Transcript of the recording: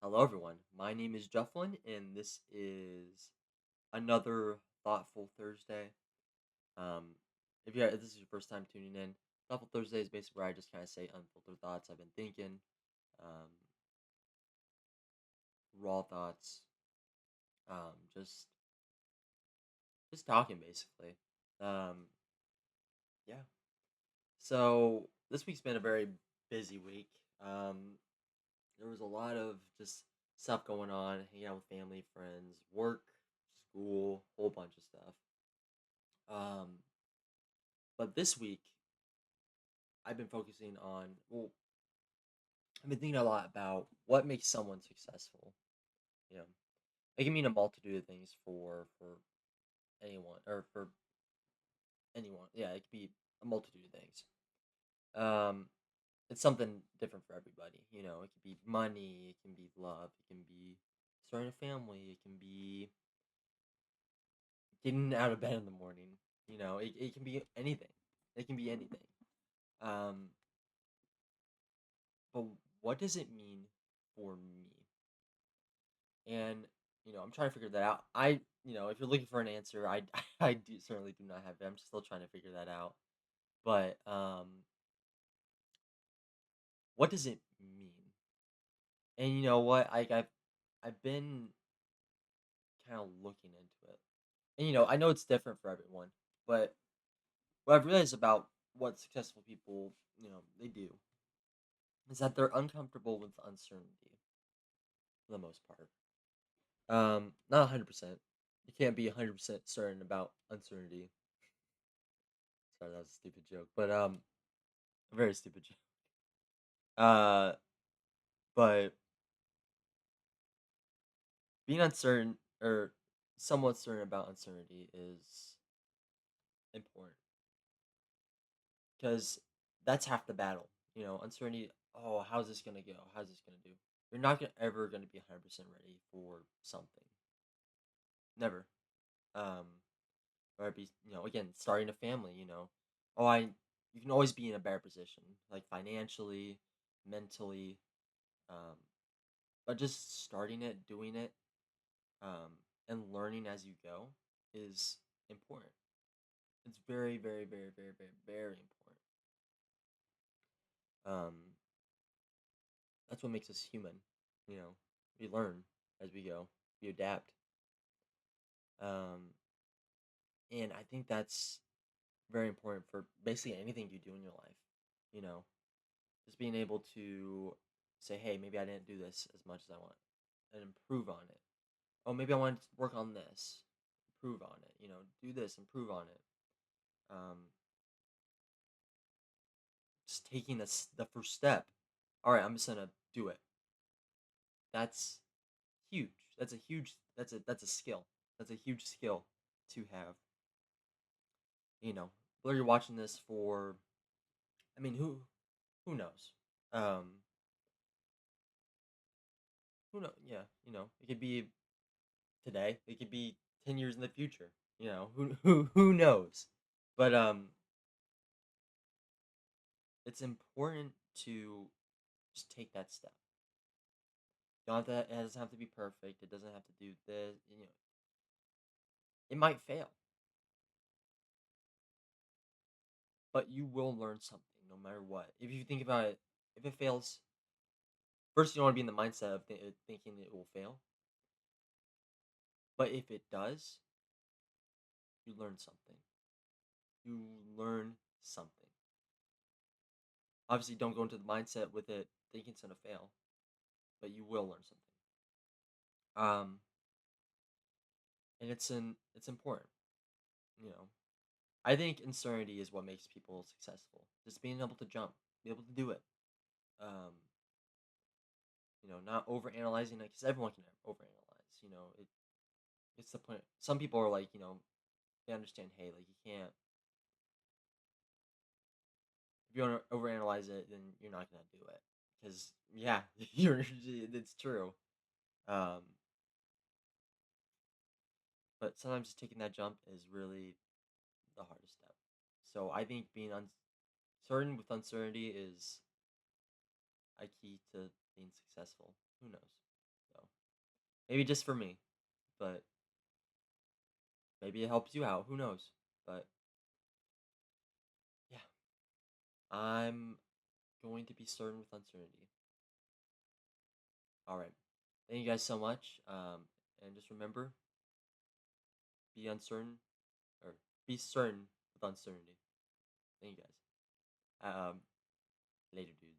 Hello, everyone. My name is Jefflin, and this is another Thoughtful Thursday. Um, if this is your first time tuning in, Thoughtful Thursday is basically where I just kind of say unfiltered thoughts I've been thinking, um, raw thoughts, just talking basically. Um, yeah. So this week's been a very busy week. Um, there was a lot of just stuff going on, hanging out with family, friends, work, school, whole bunch of stuff. Um, but this week, I've been focusing on, I've been thinking a lot about what makes someone successful. You know, it can mean a multitude of things for anyone or for anyone. Yeah, it could be a multitude of things. Um, it's something different for everybody. It can be money, it can be love, it can be starting a family, it can be getting out of bed in the morning. It can be anything. It can be anything. Um, but what does it mean for me? And I'm trying to figure that out. If you're looking for an answer, I certainly do not have it. I'm still trying to figure that out. But what does it mean? And you know what? I've been kind of looking into it. And I know it's different for everyone, but what I've realized about what successful people, they do is that they're uncomfortable with uncertainty for the most part. Not 100%. You can't be 100% certain about uncertainty. Sorry, that was a stupid joke, but a very stupid joke. Uh, but being uncertain or somewhat certain about uncertainty is important because that's half the battle. Uncertainty. Oh, how's this gonna go? How's this gonna do? You're not ever gonna be 100% ready for something. Never. Um, or be again starting a family. Oh, you can always be in a better position, like financially, mentally, um, but just starting it, doing it, um, and learning as you go is important. It's very, very, very, very, very, very important. Um, that's what makes us human. You know, we learn as we go, we adapt, um, and I think that's very important for basically anything you do in your life. You know, just being able to say, "Hey, maybe I didn't do this as much as I want," and improve on it. Oh, maybe I want to work on this, improve on it. Do this, improve on it. Um, just taking the first step. All right, I'm just gonna do it. That's huge. That's a skill. That's a huge skill to have. Whether you're watching this for, I mean, who knows? Um, who know? Yeah, it could be today. It could be 10 years in the future. Who knows? But it's important to just take that step. Don't have to, it doesn't have to be perfect. It doesn't have to do this. It might fail, but you will learn something no matter what. If you think about it, if it fails, first you don't want to be in the mindset of thinking it will fail. But if it does, you learn something. You learn something. Obviously, don't go into the mindset with it thinking it's gonna fail, but you will learn something. And it's important. You know, I think uncertainty is what makes people successful. Just being able to jump, be able to do it. Um, not over analyzing it because everyone can overanalyze. It's the point. Some people are like, they understand. Hey, like you can't. If you don't overanalyze it, then you're not gonna do it. Because yeah, it's true. Um, but sometimes just taking that jump is really the hardest step. So I think being uncertain with uncertainty is a key to being successful. Who knows? So maybe just for me, but maybe it helps you out. Who knows? But yeah, I'm going to be certain with uncertainty. All right. Thank you guys so much. And just remember, be uncertain or be certain with uncertainty. Thank you guys. Later, dudes.